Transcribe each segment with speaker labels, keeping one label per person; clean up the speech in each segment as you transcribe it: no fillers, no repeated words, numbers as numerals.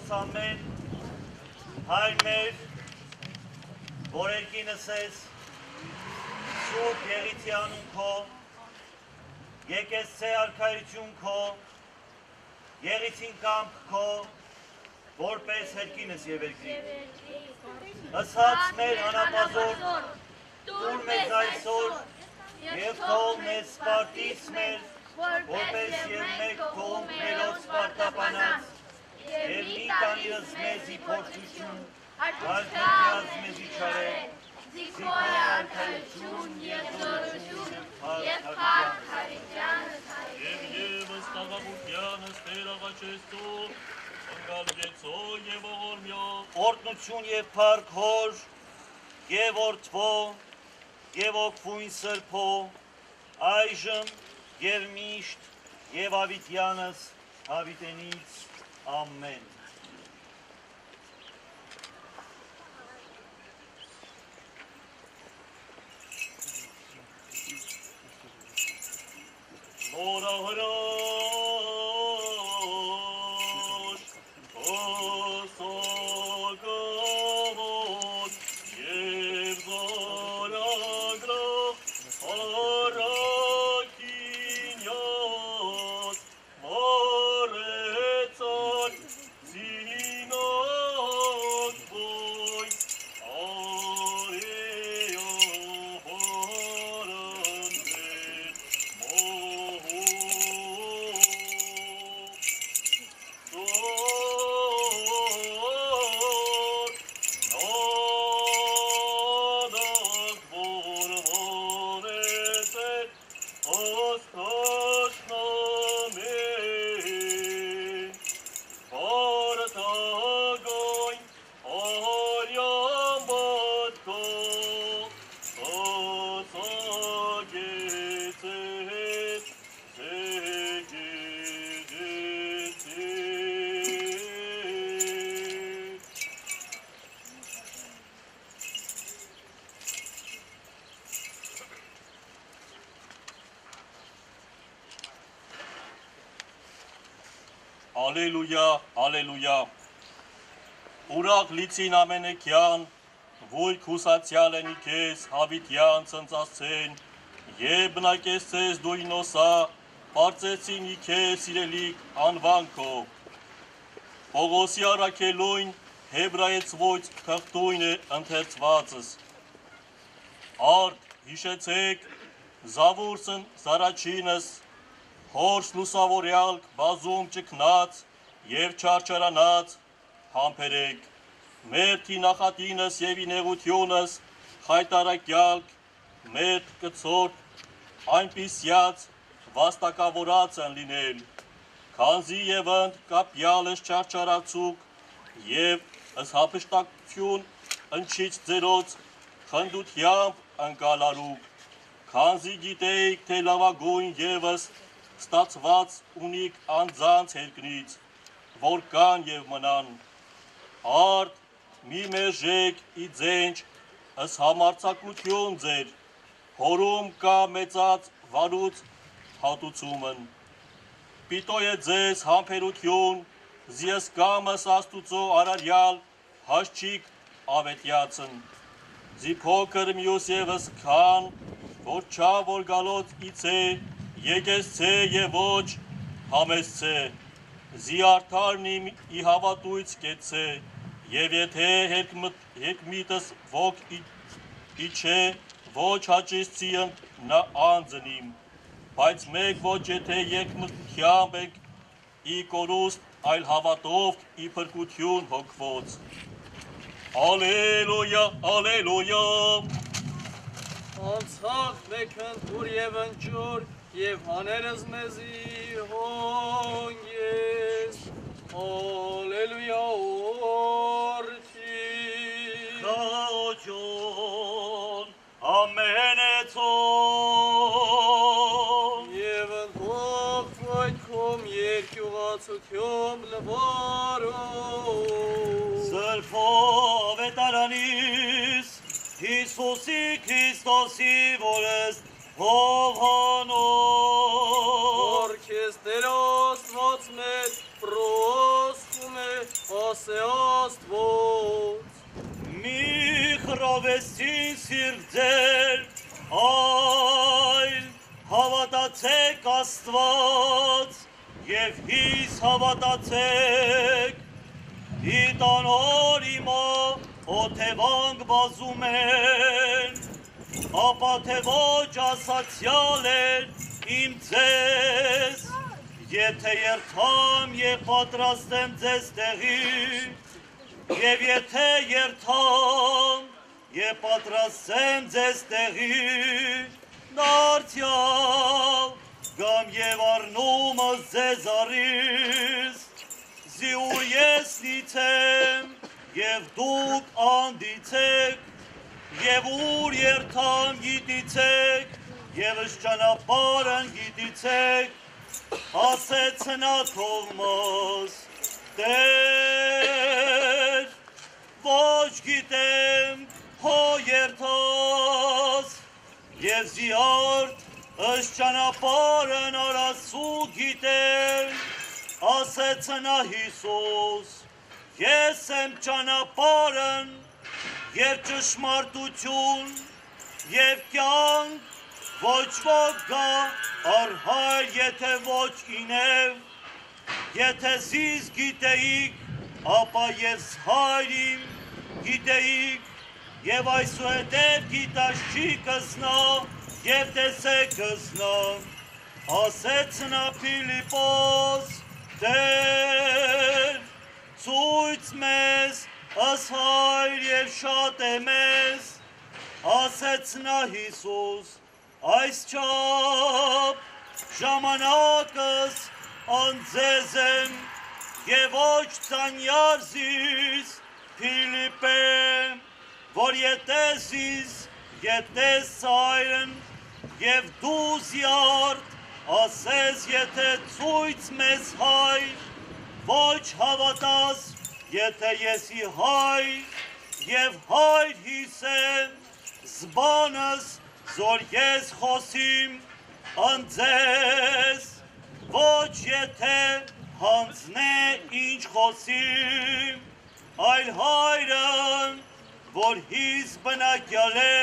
Speaker 1: Քրիստոս ամեն, հայր մեր, որ երկինս ես, սուրբ եղիցի անուն քո, եկես ցե արքայություն քո, եղիցին կամք քո, որպես երկինս եւ երկրի։ Ըսած մեր անապազոր, տուր մեզ այսօր եւ թող մեզ սպարտից մեր, որպես եւ մեկ թողում մերոց սպարտապանած, եւ մի տանիրս մեզի փորձություն, հարկայած մեզի չարել, զիքոյ արքայություն եւ զորություն եւ փառք Քրիստոսյանս հայր։ Եվ ևս տաղավությանս Տեր աղաչեցու, ընկալգեցո եւ ողորմյո, օրհնություն եւ փառք հոր եւ որդվո եւ օգվույն սրբո, այժմ եւ միշտ եւ ավիտյանս հավիտենից ամեն։ Լորահրաշ, ոսոգավոր եւ զորագրող առաքինյոց մորեցան զինոտ ոյ արեյո հորանդեր Ալելույա, ալելույա, ուրախ լիցին ամենեքյան, վույք հուսացյալ են իքես, հավիտյան ծնծասցեն, և բնակեսցես դույնոսա, պարծեցին իքես իրելիք անվանքո, Պողոսի առաքելույն հեբրայեցվոյց թղթույն է ընթերցվածս, արդ հիշեցեք զավուրսն զարաչինս, հորս լուսավորյալք բազում ճկնած և չարչարանած համպերեք, մերթի նախատինս և ինեղությունս խայտարակյալք, մերթ կծորդ այնպիսյաց վաստակավորած են լինել, քանզի և ընդ կապյալս չարչարացուկ և հապշտակություն ընչից ձերոց խնդությամբ ընկալարուկ, քանզի գիտեիք, թե լավագույն ևս ստացված ունիք անձանց հերկնից, որ կան և մնան, արդ մի մերժեք ի ձենջ ըս համարձակություն ձեր, հորում կա մեծած վարուց հատուցումն, պիտո է ձեզ համբերություն, զիես կամս աստուծո արարյալ հաշչիկ ավետյացն, զի փոքր մյուս ևս քան, որ չա որ գալոց իցե, եկեսցե և ոչ համեսցե, զի արդարն ի հավատույց կեցցե, և եթե հերկմիտս ոգ իչե, ոչ հաճիսցիըն նա անձնիմ, բայց մեկ ոչ եթե երկմտությամբ եք ի կորուստ, այլ հավատով ի փրկություն հոգվոց։ Ալելույա, ալելույա,
Speaker 2: անցախ մեքն թուր և ընջուր, և հաներս մեզի հոնգես, ալելույա օրդի,
Speaker 1: Քաջոն, ամենեցոն,
Speaker 2: և ընթող վայդքում երկյուղացություն լվարում,
Speaker 1: սրբով ավետարանիս, Հիսուսի Քրիստոսի որես հովհանոր,
Speaker 2: Orkestros moc med proskume, ասե Աստված,
Speaker 1: մի խռովեցին սիրտեր, այլ հավատացեք Աստված, և հիս հավատացեք, իտանոր իմա օթևանք բազում են, ապա թե ոչ ասացյալ էր իմ ձեզ, եթե երթամ և պատրաստեմ ձեզ տեղի, և եթե երթամ և պատրաստեմ ձեզ տեղի, դարձյալ գամ և առնումս ձեզ առիս, զիուր ես լիցեմ և դուք անդիցեք, և ուր երթամ գիտիցեք, և ճանապարհն գիտիցեք, ասեց նա Թովմաս, Տեր, ոչ գիտեմ, հո երթաս, և զիարդ ըստ ճանապարհն արասու գիտեմ, ասեց նա Հիսուս, ես եմ ճանապարհն և ճշմարտություն և կյանք, ոչ ոք գա առ Հայր, եթե ոչ ինև, եթե զիս գիտեիք, ապա ես Հայր իմ գիտեիք, և այսուհետև գիտած չի կզնա, և տեսեք կզնա, ասեց նա Փիլիպոս, Տեր, ցույց մեզ ըս Հայր և շատ է մեզ, ասեց նա Հիսուս, այսչափ ժամանակս անձեզ եմ, և ոչ ծանյար զիս Փիլիպե, որ ետես զիս, ետես Հայրն, և դու զիարդ, ասես եթե ցույց մեզ Հայր, ոչ հավատաս, եթե եսի Հայր, և Հայր հիսեմ, զբանս, զոր ես խոսիմ անձես, ոչ եթե հանձնե ինչ խոսիմ, այլ Հայրն, որ հիս բնակյալ է,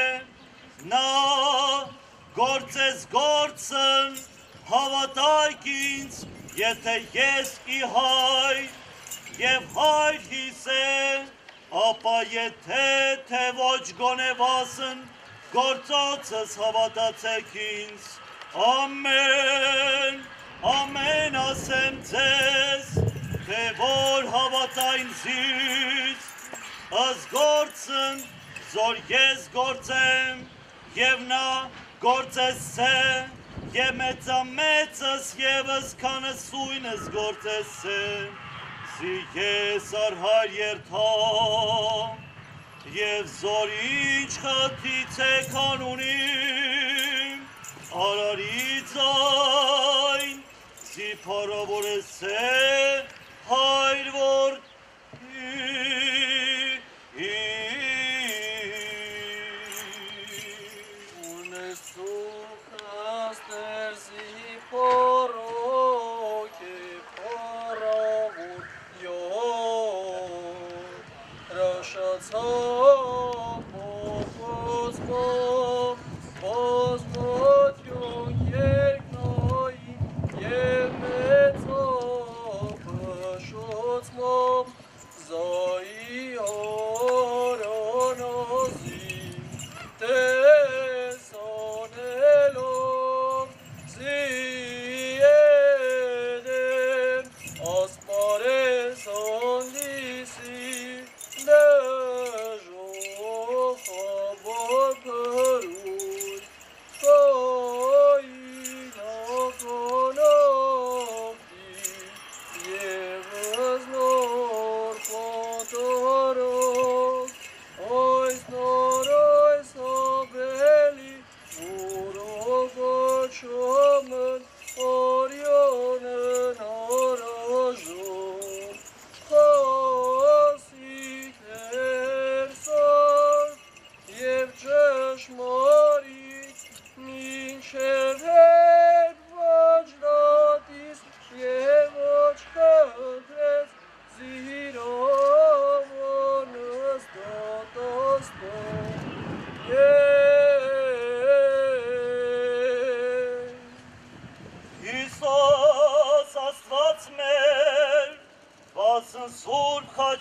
Speaker 1: նա գործես գործն, հավատայք ինձ, եթե ես ի Հայր, և Հայր հիսե, ապա եթե թե ոչ գոնևասն, գործոցս հավատացեք ինձ, ամեն, ամեն ասեմ ձեզ, թե որ հավատայն զիս, ըս գործն, զոր ես գործեմ, և նա գործես է, և մեծամեծս ևս քանսույնս գործես է, զի ես առ Հայր երթամ, և զոր ինչ խնդրիցեք անունիմ, արարի ձայն, զի փառավորես է Հայր որ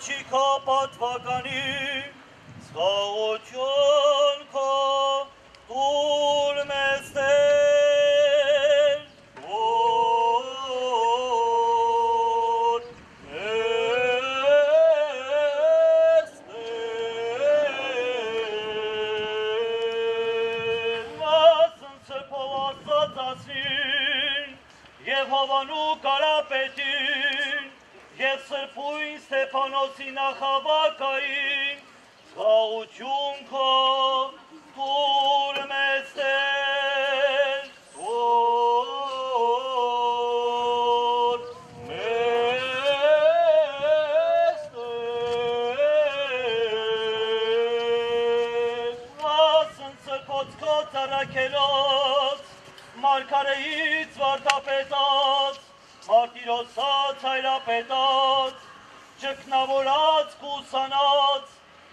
Speaker 1: չի քո պատվականի, զգաղություն քո տուր մեզ Տեր, տուր մեզ Տեր, մասն սրբով Աստված ասին, և Հովանու Կարապետին, և սրբույն Ստեփանոսի նախավակային, զգաղություն քո տուր մեզ Տեր, տուր մեզ Տեր, ասն սրբոց քո ծառաքելոց, մարգարեից վարդապետած, մարտիրոսած հայրապետած, ճգնավորած կուսանած,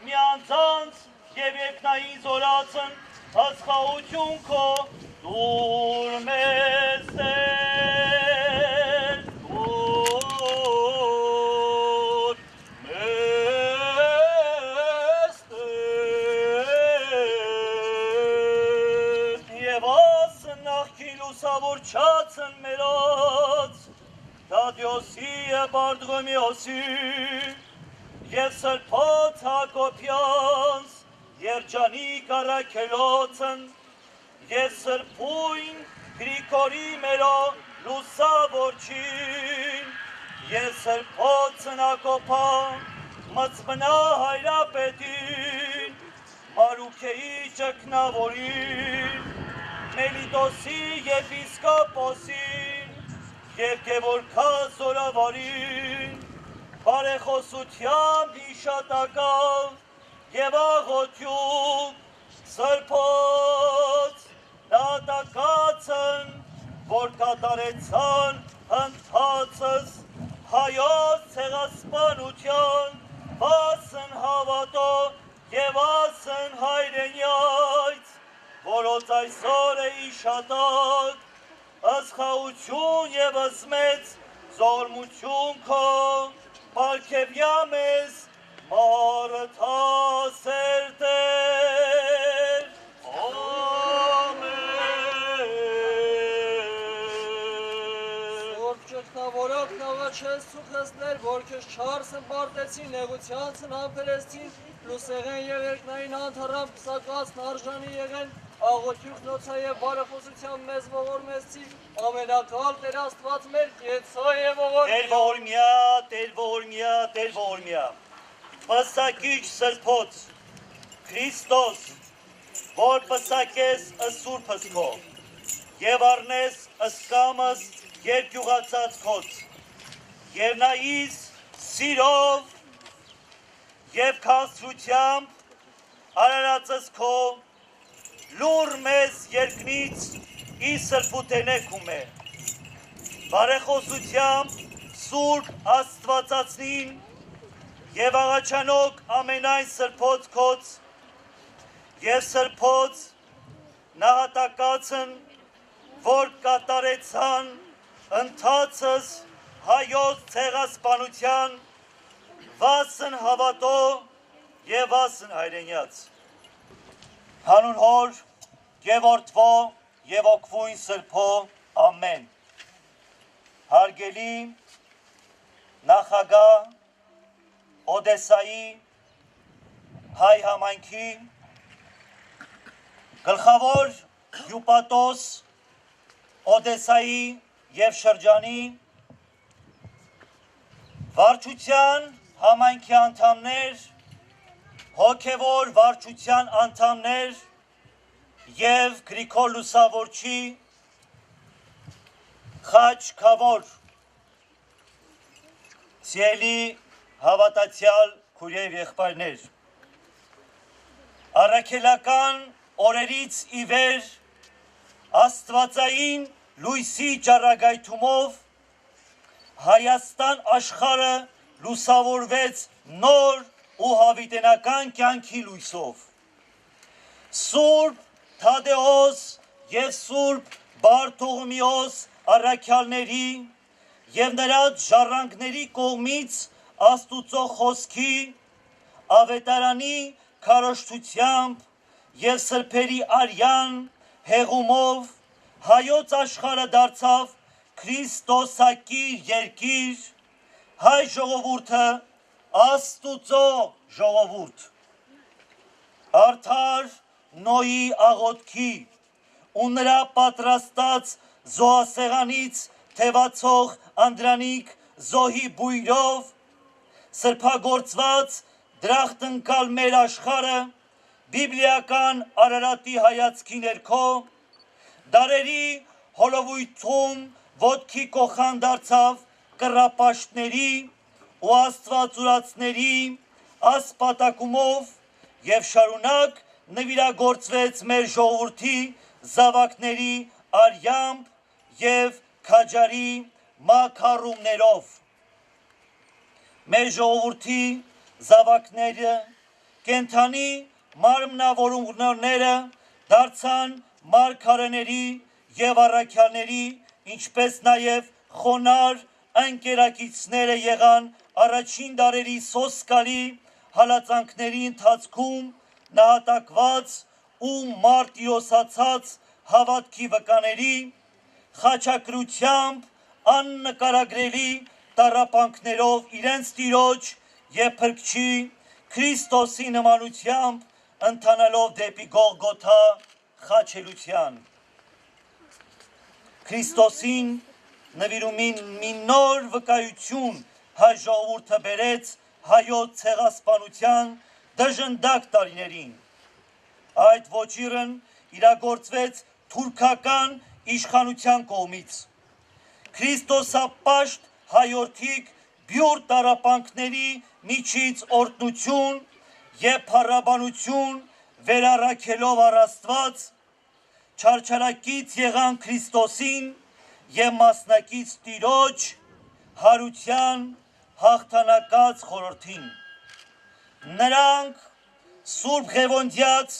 Speaker 1: միանձանց և երկնային զորացն, ասխաղություն քո տուր մեզ Տեր, տուր մեզ Տեր, և ասն նախքին լուսավորչացն մերոց, Դադիոսի է Բարդղոմիոսի, և սրբոց Հակոբյանց, երջանիկ առաքելոցն, և սրբույն Գրիգորի մերո լուսավորչին, և սրբոցն Հակոբան, մծմնա հայրապետին, Մարուքեի ճգնավորին, Մելիտոսի եպիսկոպոսին, և Գևորգա զորավարին, բարեխոսությամբ իշատակավ և աղոթյուն սրբոց նահատակացն, որ կատարեցան ընթացս հայոց ցեղասպանության, վասն հավատո և ասն հայրենյայց, որոց այսօր է իշատակ, ասխաղություն և ըզմեց զորմություն քո, պարգևյա մեզ մարդասեր Տեր, ամեն։
Speaker 2: Սորբ ճգնավորոք նավաչես ծուխեսներ, որ քեզ չարսն պարտեցին, նեղությանցն համբերեցին, լուսեղեն և երկնային անթարամ պսակացն արժանի եղեն, աղոթյուք նոցա և բարեխոսությամբ մեզ ողորմեցի, ամենակալ Տեր Աստված մեր կեցո և
Speaker 1: Տեր ողորմյա, Տեր ողորմյա, Տեր ողորմյա, պսակիչ սրբոց, Քրիստոս, որ պսակես սուրբս քո, և առնես ըսկամս երկյուղացած քոց, և նայիս սիրով և քաղցրությամբ արարածս քո, լուր մեզ երկնից ի սրբութենեքում է, բարեխոսությամբ սուրբ աստվածածնին և աղաչանոք ամենայն սրբոց քոց և սրբոց նահատակացն, որ կատարեցան ընթացս հայոց ցեղասպանության, վասն հավատո և վասն հայրենյաց։ Հանուն հոր և որդվո և օգվույն սրբո, ամեն։ Հարգելի նախագահ Օդեսայի հայ համայնքի գլխավոր հյուպատոս Օդեսայի և շրջանի վարչության համայնքի անդամներ, հոգևոր վարչության անդամներ և Գրիգոր Լուսավորչի խաչքավոր սիրելի հավատացյալ քույրեր եղբայրներ, առաքելական օրերից ի վեր աստվածային լույսի ճառագայթումով Հայաստան աշխարհը լուսավորվեց նոր ու հավիտենական կյանքի լույսով։ Սուրբ Թադեոս և Սուրբ Բարթողոմեոս առաքյալների և նրա ժառանգների կողմից Աստուծո խոսքի, ավետարանի քարոզչությամբ եւ սրբերի արյան հեղումով հայոց աշխարհը դարձավ Քրիստոսակիր երկիր, հայ ժողովուրդը Աստուծո ժողովուրդ, արդար Նոյի աղոթքի ու նրա պատրաստած զոհասեղանից թևացող անդրանիկ զոհի բույրով սրբագործված դրախտնկալ մեր աշխարհը բիբլիական Արարատի հայացքի ներքո դարերի հոլովույթում ոտքի կոխան դարձավ կռապաշտների ու աստվածուրացների ասպատակումով եւ շարունակ նվիրագործվեց մեր ժողովրդի զավակների արյամբ եւ քաջարի մակարումներով մեր ժողովրդի զավակները կենթանի մարմնավորումները դարձան մարգարեների եւ առաքյալների ինչպես նաեւ խոնար ընկերակիցները եղան առաջին դարերի սոսկալի հալածանքների ընթացքում նահատակված ու մարտիրոսացած հավատքի վկաների խաչակրությամբ աննկարագրելի տառապանքներով իրենց տիրոջ եւ փրկչի Քրիստոսի նմանությամբ ընթանալով դեպի Գողգոթա խաչելության Քրիստոսին նվիրումին մի նոր վկայություն հայ ժողովուրդը բերեց հայոց ցեղասպանության դժնդակ տարիներին այդ ոճիրն իրագործվեց թուրքական իշխանության կողմից Քրիստոսապաշտ հայորդիկ բյուր տառապանքների միջից օրհնություն եւ փառաբանություն վերառաքելով առ Աստված չարչարակից եղան Քրիստոսին եւ մասնակից Տիրոջ հարության հաղթանակած խորհրդին նրանք Սուրբ Ղևոնդյաց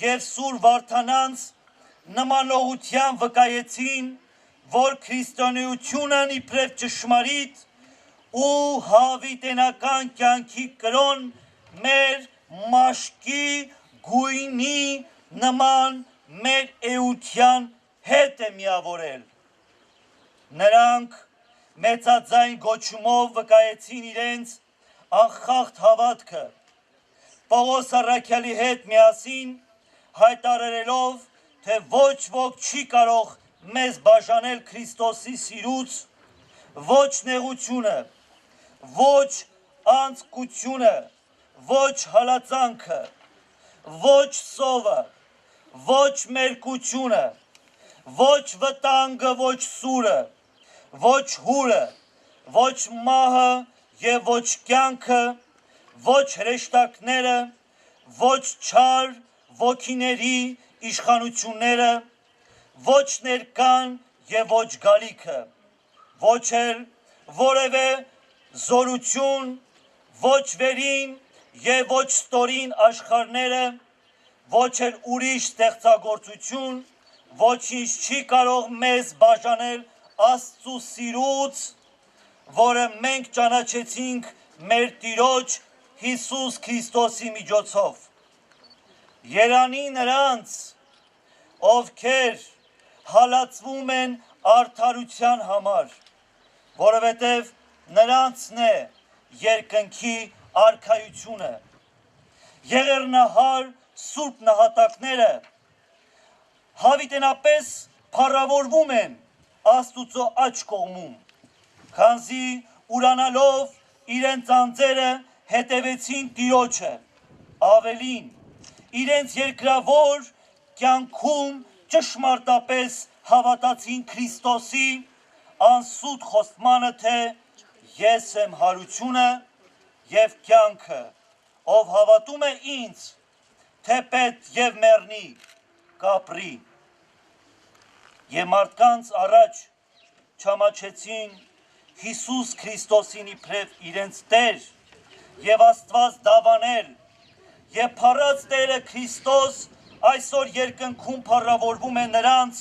Speaker 1: եւ Սուրբ Վարդանանց նմանողության վկայեցին որ քրիստոնեությունն իբրև ճշմարիտ ու հավիտենական կյանքի կրոն մեր մաշկի գույնի նման մեր էության հետ է միավորել նրանք մեծաձայն գոչումով վկայեցին իրենց անխախտ հավատքը Պողոս առաքյալի հետ միասին հայտարարելով թե ոչ ոք չի կարող մեզ բաժանել Քրիստոսի սիրուց ոչ նեղությունը ոչ անձկությունը ոչ հալածանքը ոչ սովը ոչ մերկությունը ոչ վտանգը ոչ սուրը ոչ հուրը ոչ մահը եւ ոչ կյանքը ոչ հրեշտակները ոչ չար ոգիների իշխանությունները ոչ ներկան եւ ոչ գալիքը ոչ էլ որևէ զորություն ոչ վերին եւ ոչ ստորին աշխարհները ոչ էլ ուրիշ ստեղծագործություն ոչինչ չի կարող մեզ բաժանել Աստծո սիրուց որը մենք ճանաչեցինք մեր Տիրոջ Հիսուս Քրիստոսի միջոցով Երանի նրանց ովքեր հալածվում են արդարության համար որովհետև նրանցն է երկնքի արքայությունը եղեռնահար սուրբ նահատակները հավիտենապես փառավորվում են Աստուծո աջ կողմում քանզի ուրանալով իրենց անձերը հետևեցին Տիրոջը ավելին իրենց երկրավոր կյանքում ճշմարտապես հավատացին Քրիստոսի անսուտ խոստմանը թե ես եմ հարությունը եւ կյանքը ով հավատում է ինձ թեպետ եւ մեռնի կապրի եւ մարդկանց առաջ չամաչեցին Հիսուս Քրիստոսին իբրև իրենց Տեր եւ Աստված դավանել եւ փառած Տերը Քրիստոս այսօր երկնքում փառավորվում է նրանց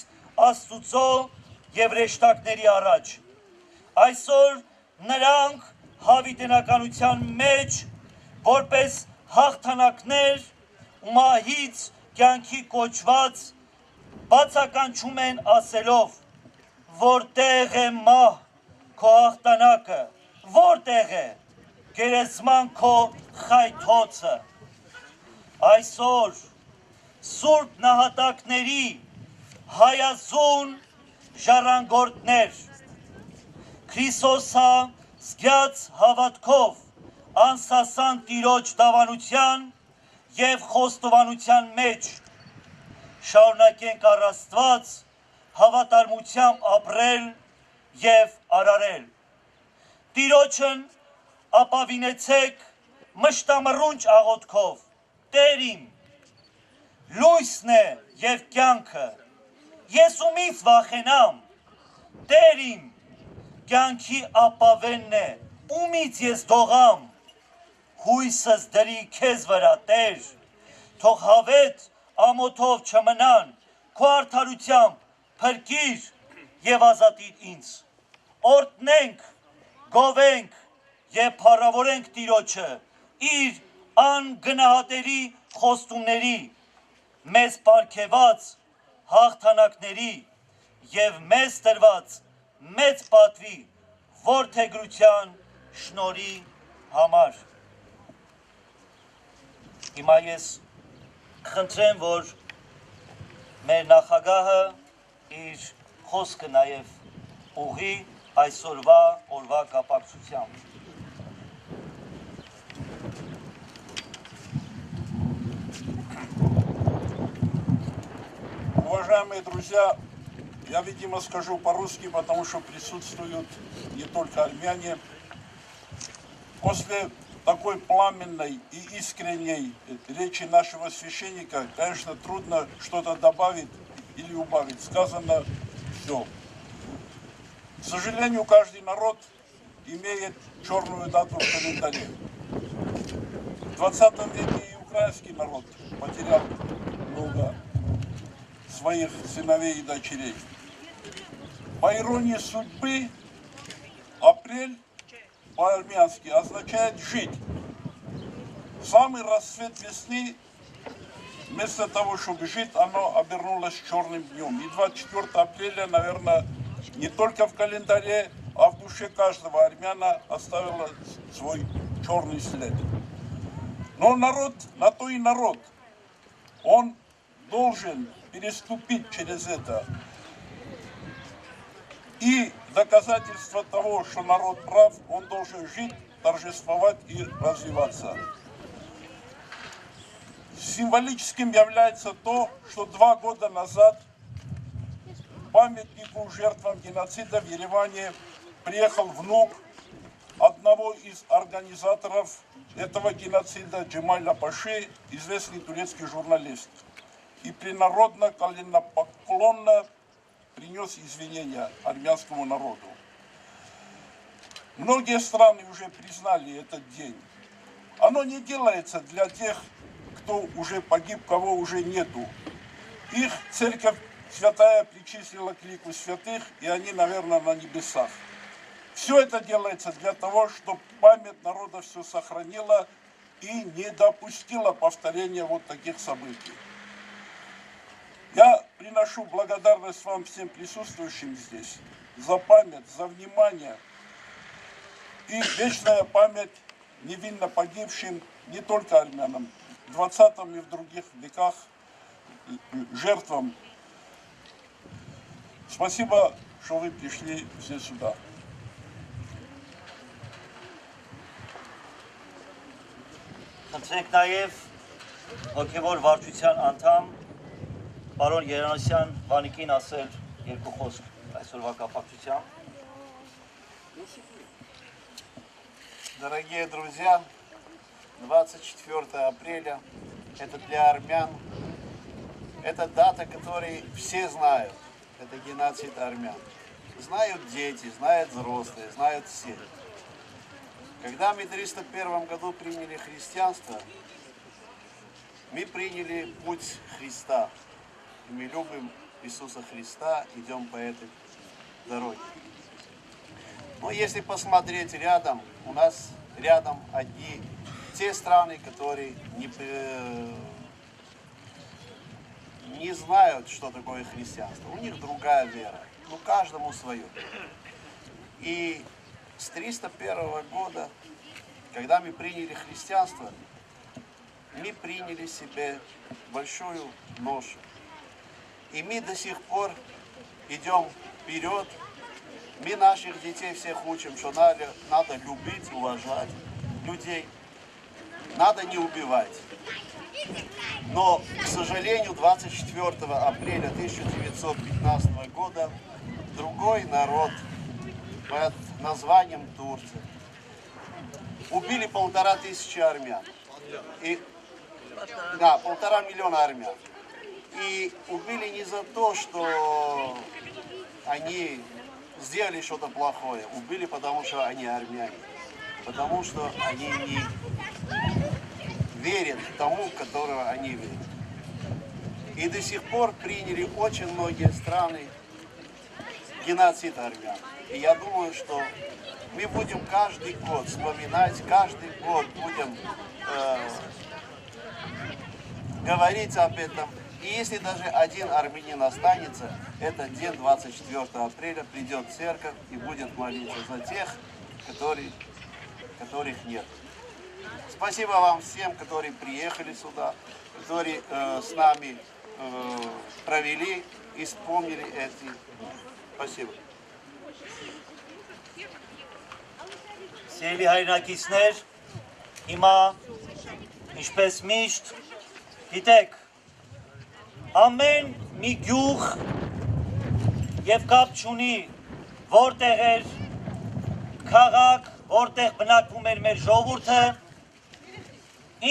Speaker 1: Աստուծո եւ հրեշտակների առաջ այսօր նրանք հավիտենականության մեջ, որպես հաղթանակներ ու մահից կյանքի կոչված բացականչում են ասելով, որտեղ է մահ քո հաղթանակը, որտեղ է գերեզման քո խայթոցը։ Այսօր սուրբ նահատակների հայազուն ժառանգորդներ Քրիստոսա զգյաց հավատքով անսասան Տիրոջ դավանության և խոստովանության մեջ շարունակենք առ Աստված հավատարմությամբ ապրել և արարել։ Տիրոջն ապավինեցեք մշտամռունչ աղոթքով, Տեր իմ, լույսն է և կյանքը, ես ումից վախենամ, Տեր իմ, կյանքի ապավենն է, ումից ես դողամ, հույսս դրի քեզ վրա, Տեր, թող հավետ ամոթով չմնան, քո արդարությամբ փրկիր և ազատիր ինձ, օրհնենք, գովենք և փառավորենք Տիրոջը իր անգնահատելի խոստումների, մեզ պարգևած հաղթանակների և մեզ տրված մեծ պատվի որդեգրության շնորհի համար։ Հիմա ես խնդրեմ, որ մեր նախագահը իր խոսքը նաև ուղղի այսօրվա կապակցությամբ։
Speaker 3: Уважаемые друзья, я, видимо, скажу по-русски, потому что присутствуют не только армяне. После такой пламенной и искренней речи нашего священника, конечно, трудно что-то добавить или убавить. Сказано все. К сожалению, каждый народ имеет черную дату в календаре. В 20 веке и украинский народ потерял много своих сыновей и дочерей. По иронии судьбы, апрель по-армянски означает жить. Самый расцвет весны, вместо того, чтобы жить, оно обернулось черным днем. И 24 апреля, наверное, не только в календаре, а в душе каждого армяна оставило свой черный след. Но народ, на то и народ, он должен переступить через это. И доказательство того, что народ прав, он должен жить, торжествовать и развиваться. Символическим является то, что 2 года назад к памятнику жертвам геноцида в Ереване приехал внук одного из организаторов этого геноцида, Джемаля Паши, известный турецкий журналист. И принародно, коленопоклонно принес извинения армянскому народу. Многие страны уже признали этот день. Оно не делается для тех, кто уже погиб, кого уже нету. Их церковь святая причислила к лику святых, и они, наверное, на небесах. Все это делается для того, чтобы память народа все сохранила и не допустила повторения вот таких событий. Я приношу благодарность вам всем присутствующим здесь за память, за внимание и вечная память невинно погибшим не только армянам, в 20 и в других веках жертвам. Спасибо, что вы пришли все сюда.
Speaker 1: Խնդրենք նաև հոգևոր վարչության անդամ Պարոն Երանոսյան Վանիկին ասել երկու խոսք այսօրվա կապակցությամբ։
Speaker 4: Дорогие друзья, 24 апреля – это для армян, это дата, которую все знают, это геноцид армян. Знают дети, знают взрослые, знают все. Когда мы в 301 году приняли христианство, мы приняли путь Христа. И мы любим Иисуса Христа, идем по этой дороге. Но если посмотреть рядом, у нас рядом одни те страны, которые не знают, что такое христианство. У них другая вера. Ну, каждому свое. И с 301 года, когда мы приняли христианство, мы приняли себе большую ношу. И мы до сих пор идем вперед. Мы наших детей всех учим, что надо любить, уважать людей. Надо не убивать. Но, к сожалению, 24 апреля 1915 года другой народ под названием Турция убили 1500 армян. Да, 1,5 миллиона армян. И убили не за то, что они сделали что-то плохое. Убили, потому что они армяне. Потому что они не верят тому, которого они верят. И до сих пор приняли очень многие страны геноцид армян. И я думаю, что мы будем каждый год вспоминать, каждый год будем говорить об этом. И если даже один армянин останется, этот день, 24 апреля, придет в церковь и будет молиться за тех, которых нет. Спасибо вам всем, которые приехали сюда, которые с нами провели и вспомнили эти. Спасибо.
Speaker 1: Սիրելի հայրենակիցներ, հիմա ինչպես միշտ գիտեք, ամեն մի գյուղ եւ կապ չունի որտեղ էր քաղաք, որտեղ բնակվում էր մեր ժողովուրդը,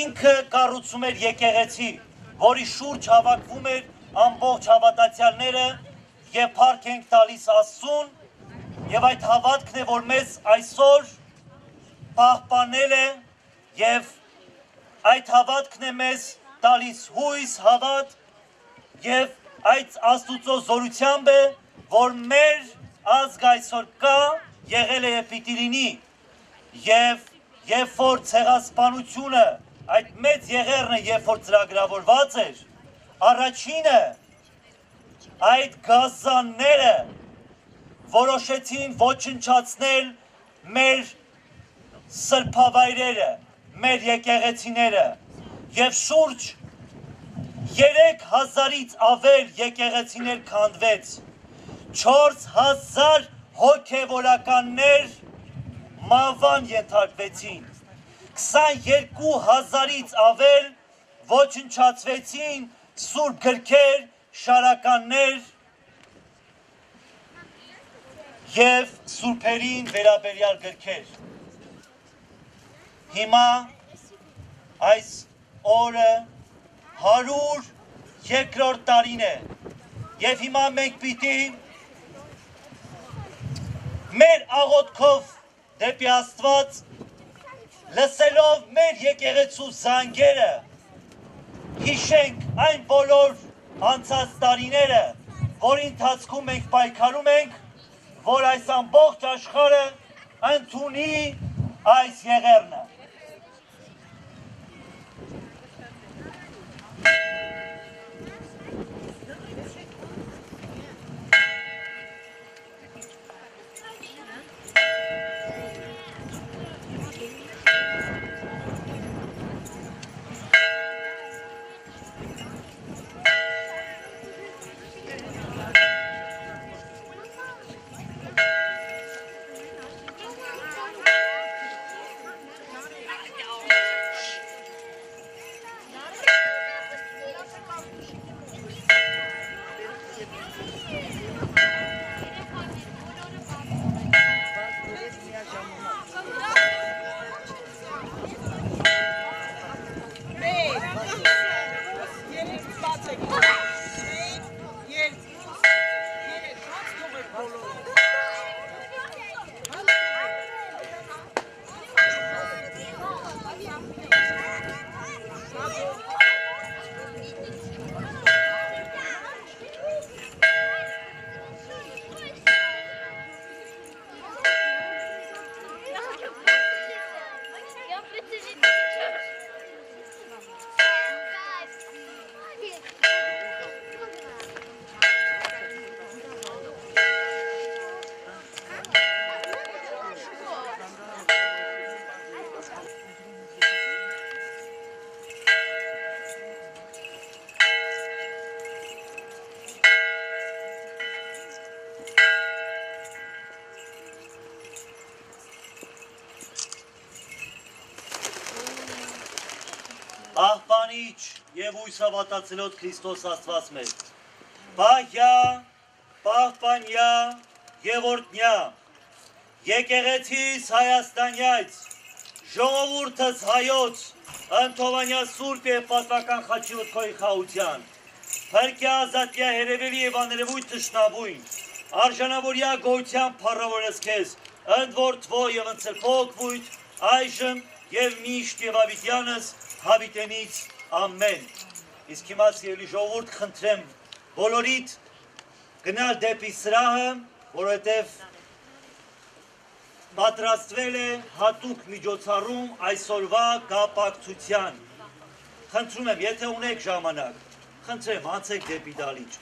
Speaker 1: ինքը կառուցում էր եկեղեցի, որի շուրջ հավաքվում էր ամբողջ հավատացյալները եւ փառք ենք տալիս Աստծուն, եւ այդ հավատքն է, որ մեզ այսօր պահպանել է եւ այդ հավատքն է մեզ տալիս հույս, հավատ եւ այդ Աստուծո զորությամբ է, որ մեր ազգ այսօր կա, եղել է եւ պիտի լինի եւ երբ որ ցեղասպանությունը այդ մեծ եղերնը երբ որ ծրագրավորված էր, առաջինը այդ գազանները որոշեցին ոչնչացնել մեր սրբավայրերը, մեր եկեղեցիները եւ շուրջ 3000-ից ավել եկեղեցիներ քանդվեց, 4000 հոգևորականներ մահվան ենթարկվեցին, 22000-ից ավել ոչնչացվեցին սուրբ գրքեր, շարականներ եւ սուրբերին վերաբերյալ գրքեր։ Հիմա այս օրը 102-րդ տարին է եւ հիմա մենք պիտի մեր աղոթքով դեպի Աստված լսելով մեր եկեղեցու զանգերը հիշենք այն բոլոր անցած տարիները, որի ընթացքում մենք պայքարում ենք, որ այս ամբողջ աշխարհը ընդունի այս եղերնը։
Speaker 5: Take
Speaker 1: եւ ույս հավատացելոտ Քրիստոս Աստված մեր։ Պահյա, պահպանյա եւ օրտնյա եկեղեցիս Հայաստանյայց, ժողովուրդս հայոց, ընթովանյա սուրբ եւ պատվական խաչի քոյ խաության, փրկյա ազատյա հերևելի եւ աներևույթ թշնավույն, արժանավորյա գոյության փառավորես քեզ, ընդ որ թվո եւ ընծրփոք վույթ, այժմ եւ միշտ եւ ավիտյանս հավիտենից ամեն։ Իսկ հիմա սիրելի ժողովուրդ խնդրեմ բոլորիդ գնալ դեպի սրահը, որովհետեւ պատրաստվել է հատուկ միջոցառում այսօրվա կապակցության։ Խնդրում եմ, եթե ունեք ժամանակ, խնդրեմ, անցեք դեպի դահլիճ։